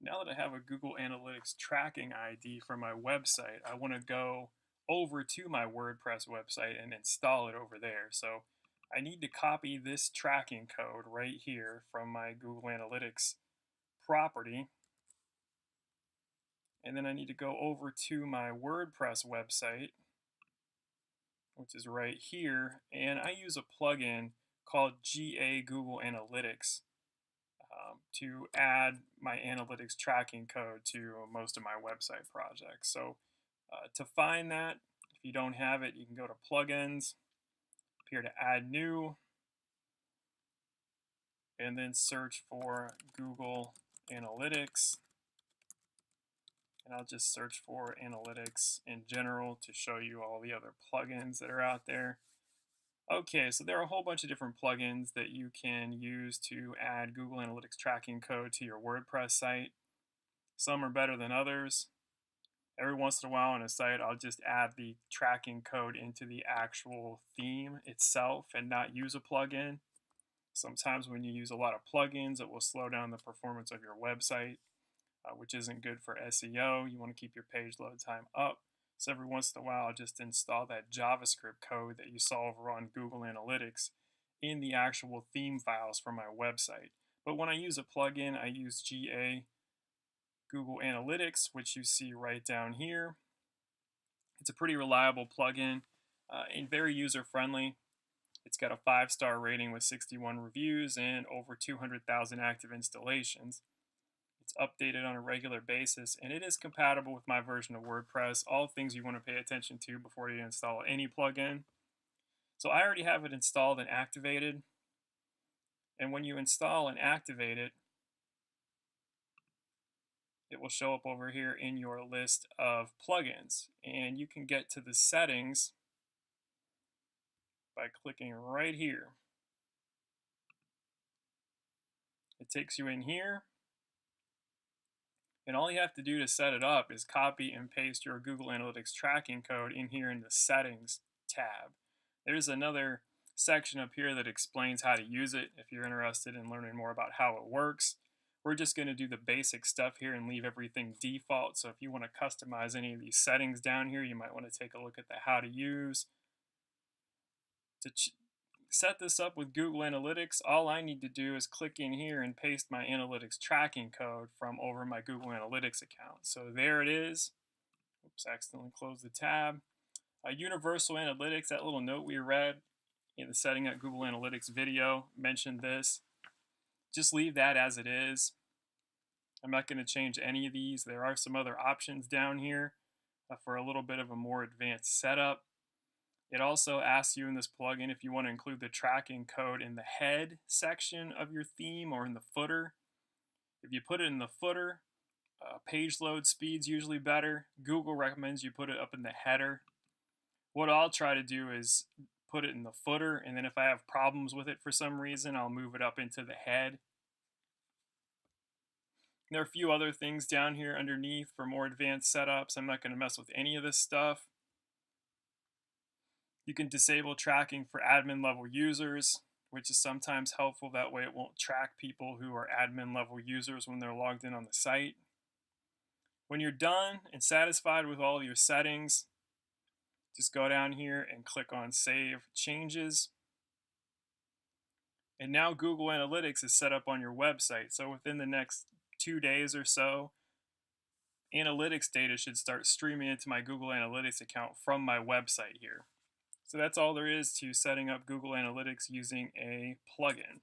Now that I have a Google Analytics tracking ID for my website, I want to go over to my WordPress website and install it over there. So I need to copy this tracking code right here from my Google Analytics property. And then I need to go over to my WordPress website, which is right here. And I use a plugin called GA Google Analytics to add my analytics tracking code to most of my website projects. So to find that, if you don't have it, you can go to plugins, up here to add new, and then search for Google Analytics. And I'll just search for analytics in general to show you all the other plugins that are out there. Okay, so there are a whole bunch of different plugins that you can use to add Google Analytics tracking code to your WordPress site. Some are better than others. Every once in a while on a site, I'll just add the tracking code into the actual theme itself and not use a plugin. Sometimes when you use a lot of plugins, it will slow down the performance of your website, which isn't good for SEO. You want to keep your page load time up. So every once in a while, I'll just install that JavaScript code that you saw over on Google Analytics in the actual theme files for my website. But when I use a plugin, I use GA Google Analytics, which you see right down here. It's a pretty reliable plugin and very user-friendly. It's got a 5-star rating with 61 reviews and over 200,000 active installations. It's updated on a regular basis, and it is compatible with my version of WordPress, all things you want to pay attention to before you install any plugin. So I already have it installed and activated, and when you install and activate it, it will show up over here in your list of plugins, and you can get to the settings by clicking right here. It takes you in here, and all you have to do to set it up is copy and paste your Google Analytics tracking code in here in the settings tab. There's another section up here that explains how to use it if you're interested in learning more about how it works. We're just going to do the basic stuff here and leave everything default. So if you want to customize any of these settings down here, you might want to take a look at the how to use. To set this up with Google Analytics, all I need to do is click in here and paste my analytics tracking code from over my Google Analytics account. So there it is. Oops, accidentally closed the tab. Universal Analytics, that little note we read in the Setting Up Google Analytics video mentioned this. Just leave that as it is. I'm not going to change any of these. There are some other options down here for a little bit of a more advanced setup. It also asks you in this plugin if you want to include the tracking code in the head section of your theme or in the footer. If you put it in the footer, page load speed's usually better. Google recommends you put it up in the header. What I'll try to do is put it in the footer, and then if I have problems with it for some reason, I'll move it up into the head. There are a few other things down here underneath for more advanced setups. I'm not going to mess with any of this stuff. You can disable tracking for admin level users, which is sometimes helpful. That way it won't track people who are admin level users when they're logged in on the site. When you're done and satisfied with all your settings, just go down here and click on Save Changes. And now Google Analytics is set up on your website. So within the next 2 days or so, analytics data should start streaming into my Google Analytics account from my website here. So that's all there is to setting up Google Analytics using a plugin.